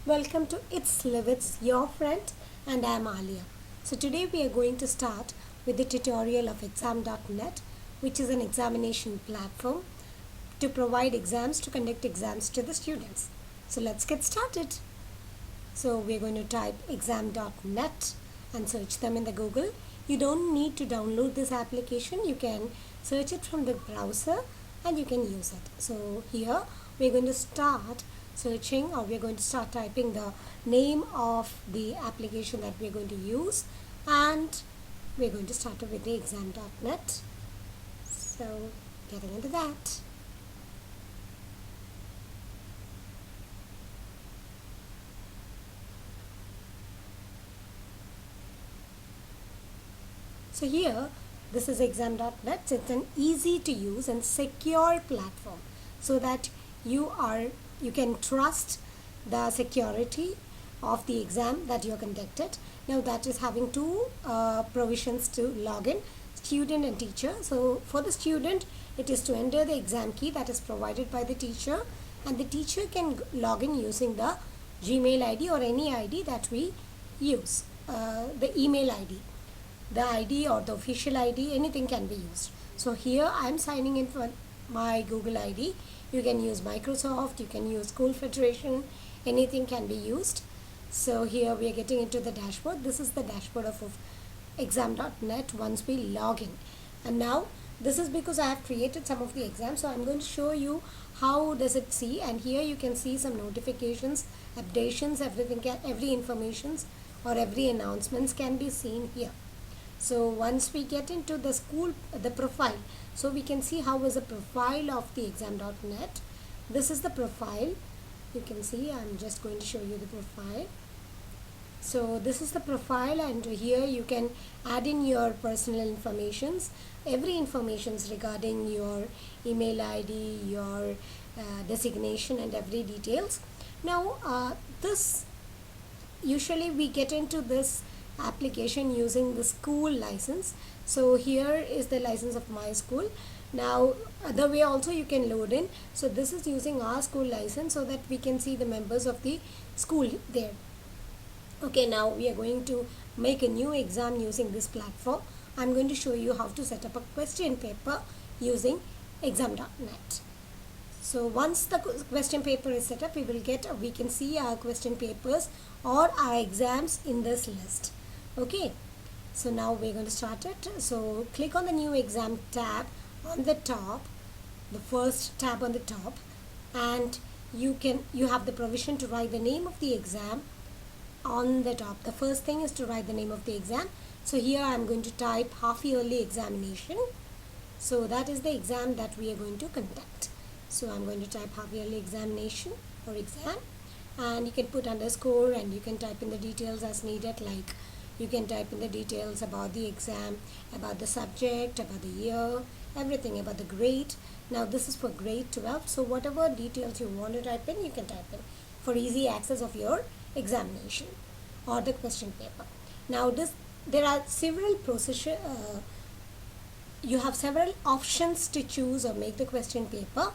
Welcome to It's Live It's Your Friend, and I'm Alia. So today we are going to start with the tutorial of exam.net, which is an examination platform to provide exams, to conduct exams to the students. So let's get started. So we're going to type exam.net and search them in the Google. You don't need to download this application. You can search it from the browser and you can use it. So here we're going to start searching, or we're going to start typing the name of the application that we're going to use, and we're going to start with the exam.net. So getting into that. So here, this is exam.net. It's an easy to use and secure platform so that you can trust the security of the exam that you are conducted. Now that is having two provisions to log in, student and teacher. So for the student, it is to enter the exam key that is provided by the teacher, and the teacher can log in using the Gmail ID or any ID that we use, the email ID. The ID or the official ID, anything can be used. So here I am signing in for my Google ID. You can use Microsoft, you can use School Federation, anything can be used. So here we are getting into the dashboard. This is the dashboard of exam.net once we log in. And now this is because I have created some of the exams, so I'm going to show you how does it see. And here you can see some notifications, updations, every informations or every announcements can be seen here. So once we get into the profile, so we can see how is the profile of the exam.net. This is the profile. You can see, I'm just going to show you the profile. So this is the profile, and here you can add in your personal informations, every informations regarding your email ID, your designation, and every details. Now this usually we get into this application using the school license. So here is the license of my school. Now other way also you can load in. So this is using our school license so that we can see the members of the school there. Okay, now we are going to make a new exam using this platform. I'm going to show you how to set up a question paper using exam.net. So once the question paper is set up, we can see our question papers or our exams in this list. Okay, so now we're going to start it. So click on the new exam tab on the top, the first tab on the top, and you have the provision to write the name of the exam on the top. The first thing is to write the name of the exam. So here I'm going to type half yearly examination. So that is the exam that we are going to conduct. So I'm going to type half yearly examination or exam, and you can put underscore and you can type in the details as needed, like you can type in the details about the exam, about the subject, about the year, everything, about the grade. Now this is for grade 12, so whatever details you want to type in, you can type in for easy access of your examination or the question paper. Now there are several you have several options to choose or make the question paper.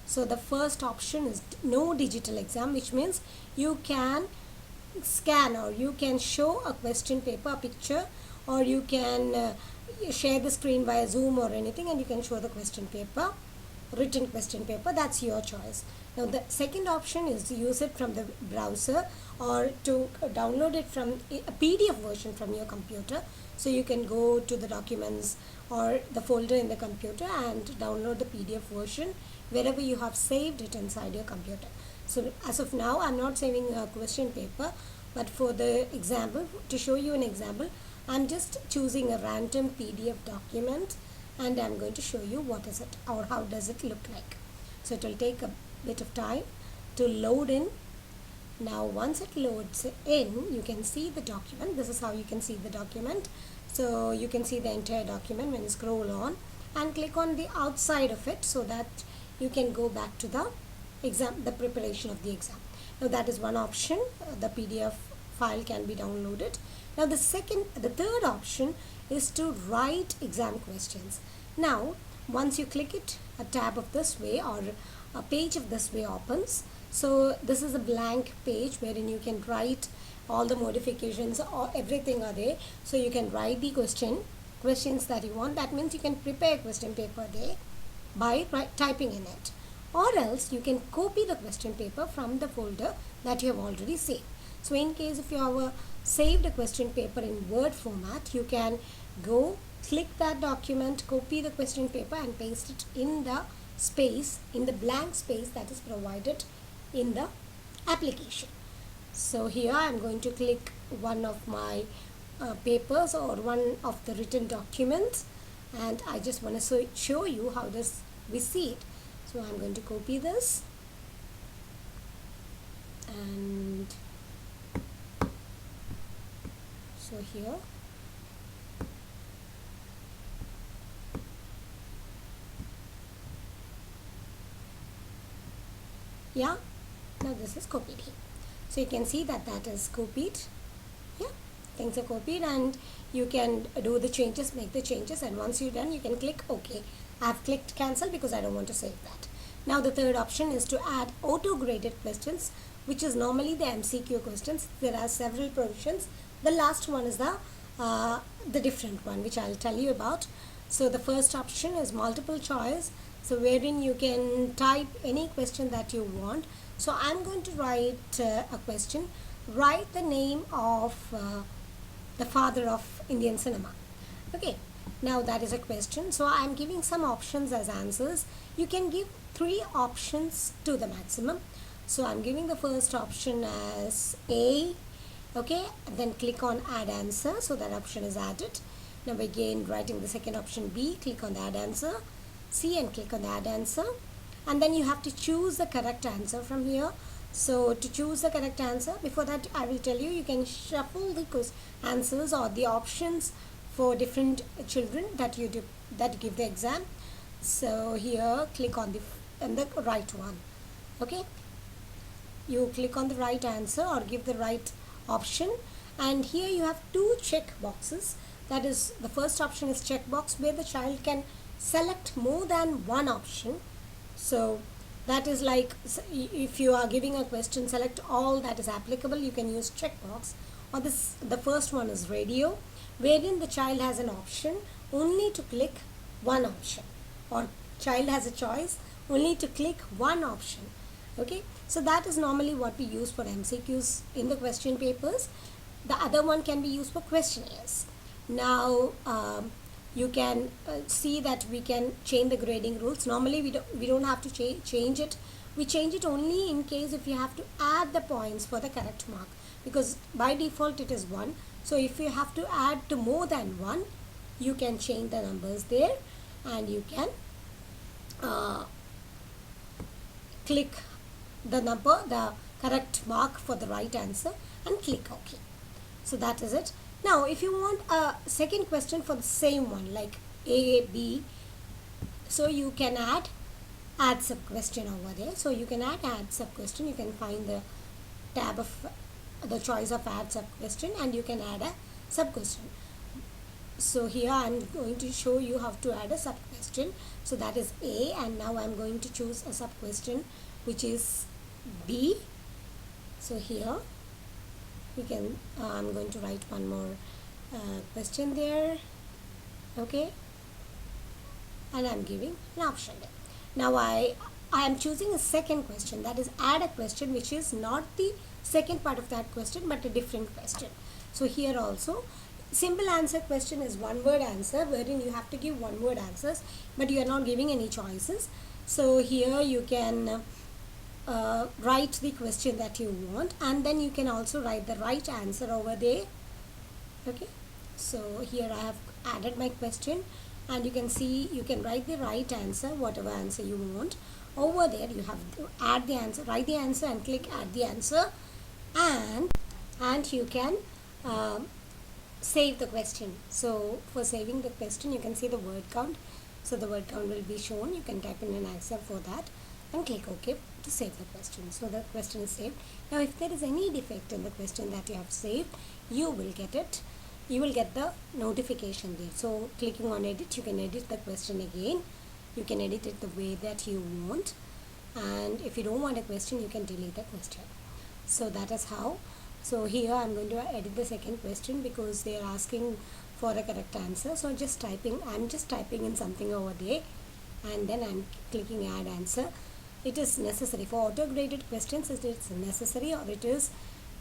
So the first option is no digital exam, which means you can scan or you can show a question paper, a picture, or you can share the screen via Zoom or anything, and you can show the question paper, written question paper. That's your choice. Now the second option is to use it from the browser or to download it from a PDF version from your computer. So you can go to the documents or the folder in the computer and download the PDF version wherever you have saved it inside your computer. So as of now, I'm not saving a question paper, but for the example, to show you an example, I'm just choosing a random PDF document, and I'm going to show you what is it or how does it look like. So it will take a bit of time to load in. Now once it loads in, you can see the document. This is how you can see the document. So you can see the entire document when you scroll on and click on the outside of it, so that you can go back to the exam, the preparation of the exam. Now that is one option. The PDF file can be downloaded. Now the third option is to write exam questions. Now once you click it, a tab of this way or a page of this way opens. So this is a blank page wherein you can write all the modifications or everything are there. So you can write the questions that you want. That means you can prepare a question paper there by typing in it, or else you can copy the question paper from the folder that you have already saved. So in case if you have saved a question paper in Word format, you can go click that document, copy the question paper and paste it in the space, in the blank space that is provided in the application. So here I am going to click one of my papers or one of the written documents, and I just want to show you how this we see it. So I'm going to copy this, and so here yeah, now this is copied here. So you can see that that is copied. Yeah, things are copied, and you can do the changes, make the changes, and once you're done you can click OK. I've clicked cancel because I don't want to save that. Now the third option is to add auto graded questions, which is normally the MCQ questions. There are several provisions. The last one is the different one, which I'll tell you about. So the first option is multiple choice, so wherein you can type any question that you want. So I'm going to write a question. Write the name of the father of Indian cinema. Okay, now that is a question. So I'm giving some options as answers. You can give 3 options to the maximum. So I'm giving the first option as A. Okay, then click on add answer, so that option is added. Now again writing the second option B, click on the add answer. C, and click on the add answer, and then you have to choose the correct answer from here. So to choose the correct answer, before that I will tell you, you can shuffle the answers or the options for different children that you do, that give the exam. So here click on the right one. Okay, you click on the right answer or give the right option, and here you have 2 check boxes. That is, the first option is check box, where the child can select more than one option. So that is like, if you are giving a question, select all that is applicable, you can use checkbox. Or the first one is radio, wherein the child has an option only to click one option, or child has a choice only to click one option. Okay, so that is normally what we use for MCQs in the question papers. The other one can be used for questionnaires. Now you can see that we can change the grading rules. Normally we don't have to change it. We change it only in case if you have to add the points for the correct mark, because by default it is 1. So if you have to add to more than 1, you can change the numbers there, and you can click the number, the correct mark for the right answer, and click OK. So that is it. Now if you want a second question for the same one, like A, B, so you can add sub question over there. So you can add sub question. You can find the tab of the choice of add sub question, and you can add a sub question. So here I'm going to show you how to add a sub question. So that is A, and now I'm going to choose a sub question which is B. So here we can I'm going to write one more question there. Okay, and I'm giving an option there. Now I am choosing a second question, that is add a question which is not the second part of that question but a different question. So here also simple answer question is one word answer, wherein you have to give one word answers, but you are not giving any choices. So here you can write the question that you want, and then you can also write the right answer over there. Okay, so here I have added my question, and you can see you can write the right answer, whatever answer you want. Over there you have to add the answer, write the answer and click add the answer, and you can save the question. So for saving the question, you can see the word count. So the word count will be shown. You can type in an answer for that and click OK to save the question. So the question is saved. Now if there is any defect in the question that you have saved, you will get it. You will get the notification there. So clicking on edit, you can edit the question again. You can edit it the way that you want, and if you don't want a question, you can delete the question. So that is how. So here I'm going to edit the second question because they are asking for a correct answer. So I'm just typing in something over there, and then I'm clicking add answer. It is necessary for auto graded questions. It is necessary, or it is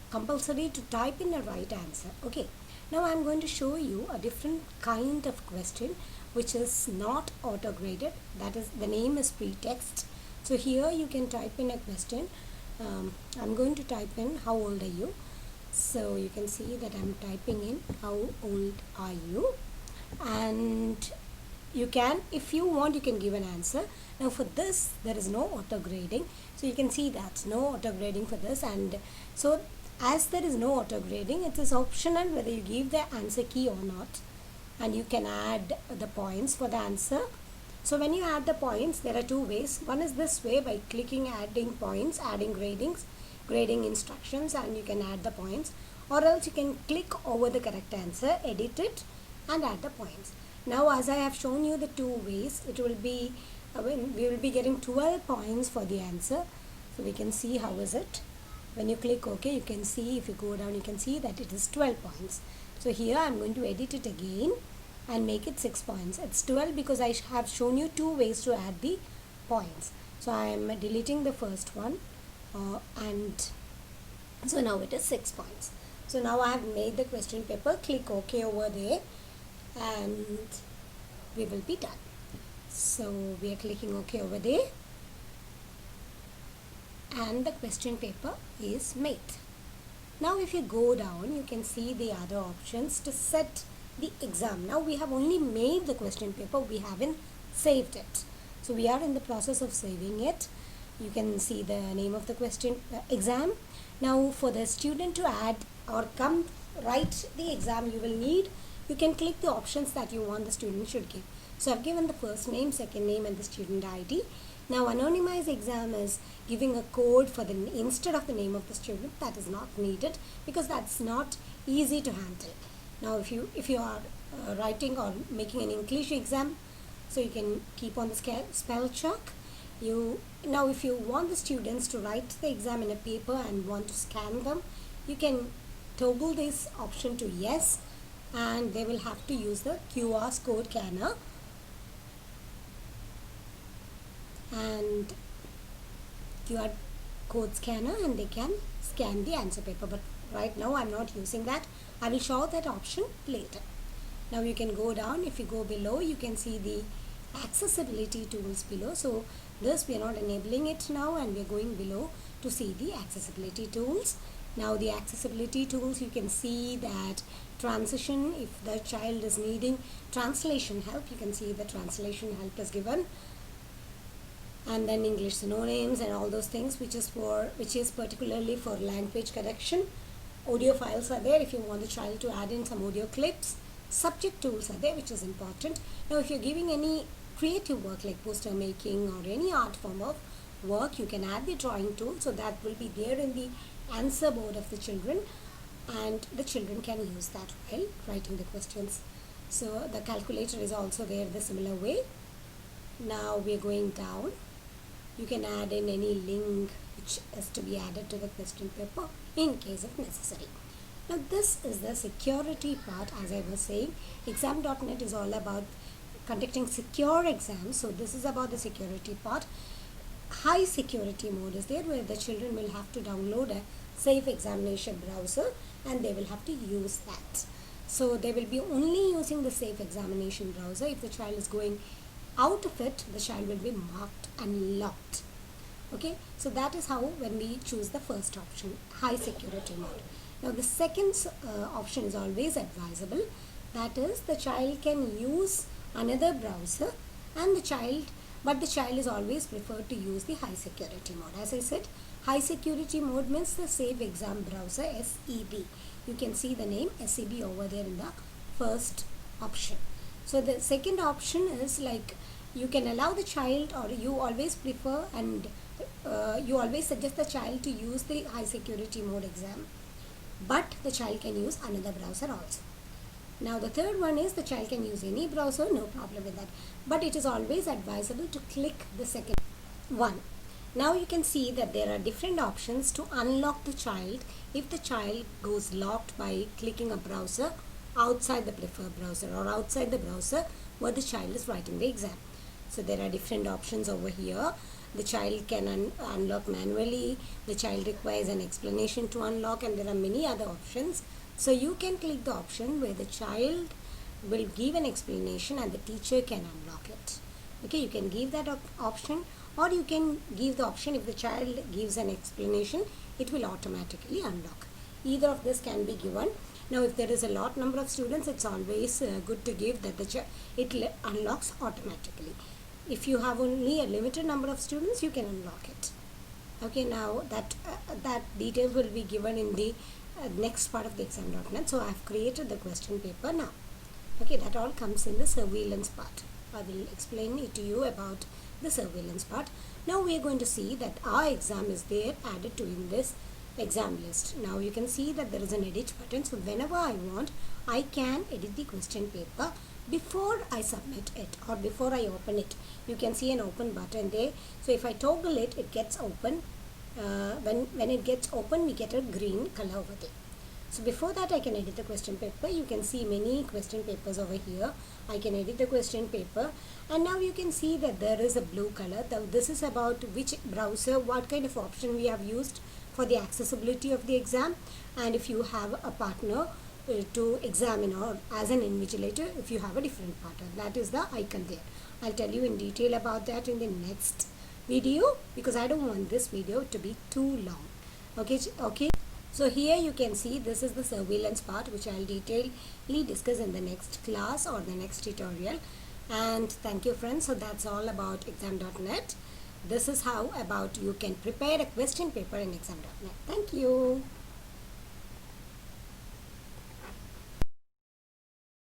compulsory to type in the right answer. Okay, now I'm going to show you a different kind of question which is not auto graded. That is, the name is pretext. So here you can type in a question. I'm going to type in how old are you. So you can see that I'm typing in how old are you, and you can, if you want, you can give an answer. Now for this there is no auto grading, so you can see that no auto grading for this. And so as there is no auto grading, it is optional whether you give the answer key or not, and you can add the points for the answer. So when you add the points, there are two ways. One is this way, by clicking adding points, adding grading instructions, and you can add the points, or else you can click over the correct answer, edit it, and add the points. Now as I have shown you the two ways, it will be we will be getting 12 points for the answer. So we can see how is it. When you click OK, you can see, if you go down, you can see that it is 12 points. So here I'm going to edit it again and make it 6 points. It's 12 because I have shown you two ways to add the points. So I am deleting the first one, and so now it is 6 points. So now I have made the question paper. Click OK over there, and we will be done. So we are clicking OK over there, and the question paper is made. Now if you go down, you can see the other options to set the exam. Now we have only made the question paper, we haven't saved it. So we are in the process of saving it. You can see the name of the question exam. Now for the student to add or come write the exam, you can click the options that you want the student should give. So I've given the first name, second name, and the student ID. Now anonymized exam is giving a code for instead of the name of the student. That is not needed because that's not easy to handle. Now if you are writing or making an English exam, so you can keep on the spell check. Now if you want the students to write the exam in a paper and want to scan them, you can toggle this option to yes, and they will have to use the QR code scanner and QR code scanner, and they can scan the answer paper. But right now I'm not using that. I will show that option later. Now you can go down. If you go below, you can see the accessibility tools below. So this we are not enabling it now, and we are going below to see the accessibility tools. Now the accessibility tools, you can see that transition, if the child is needing translation help, you can see the translation help is given, and then English synonyms and all those things, which is particularly for language correction. Audio files are there if you want the child to add in some audio clips. Subject tools are there, which is important. Now if you're giving any creative work like poster making or any art form of work, you can add the drawing tool, so that will be there in the answer board of the children, and the children can use that while writing the questions. So the calculator is also there the similar way. Now we are going down. You can add in any link which is to be added to the question paper in case of necessary. Now this is the security part. As I was saying, exam.net is all about conducting secure exams. So this is about the security part. High security mode is there, where the children will have to download a safe examination browser, and they will have to use that. So they will be only using the safe examination browser. If the child is going out of it, the child will be marked and locked. Okay, so that is how when we choose the first option, high security mode. Now the second option is always advisable. That is, the child can use another browser, and the child is always preferred to use the high security mode. As I said, high security mode means the safe exam browser, SEB. You can see the name SEB over there in the first option. So the second option is like, you can allow the child, or you always prefer and you always suggest the child to use the high security mode exam, but the child can use another browser also. Now the third one is the child can use any browser, no problem with that, but it is always advisable to click the second one. Now you can see that there are different options to unlock the child if the child goes locked by clicking a browser outside the preferred browser or outside the browser where the child is writing the exam. So there are different options over here. The child can unlock manually, the child requires an explanation to unlock, and there are many other options. So you can click the option where the child will give an explanation and the teacher can unlock it. Okay, you can give that option, or you can give the option if the child gives an explanation, it will automatically unlock. Either of this can be given. Now if there is a lot number of students, it's always good to give that it unlocks automatically. If you have only a limited number of students, you can unlock it. Okay, now that details will be given in the next part of the exam.net. So I have created the question paper now. Okay, that all comes in the surveillance part. I will explain it to you about the surveillance part. Now we are going to see that our exam is there added to in this exam list. Now you can see that there is an edit button. So whenever I want, I can edit the question paper before I submit it or before I open it. You can see an open button there. So if I toggle it, it gets open. When it gets open, we get a green color over there. So before that, I can edit the question paper. You can see many question papers over here. I can edit the question paper, and now you can see that there is a blue color. This is about which browser, what kind of option we have used for the accessibility of the exam, and if you have a partner to examine, or as an invigilator if you have a different partner. That is the icon there. I'll tell you in detail about that in the next video because I don't want this video to be too long. Okay. So here you can see this is the surveillance part, which I'll detailedly discuss in the next class or the next tutorial. And thank you, friends. So that's all about exam.net. This is how about you can prepare a question paper in exam.net. Thank you.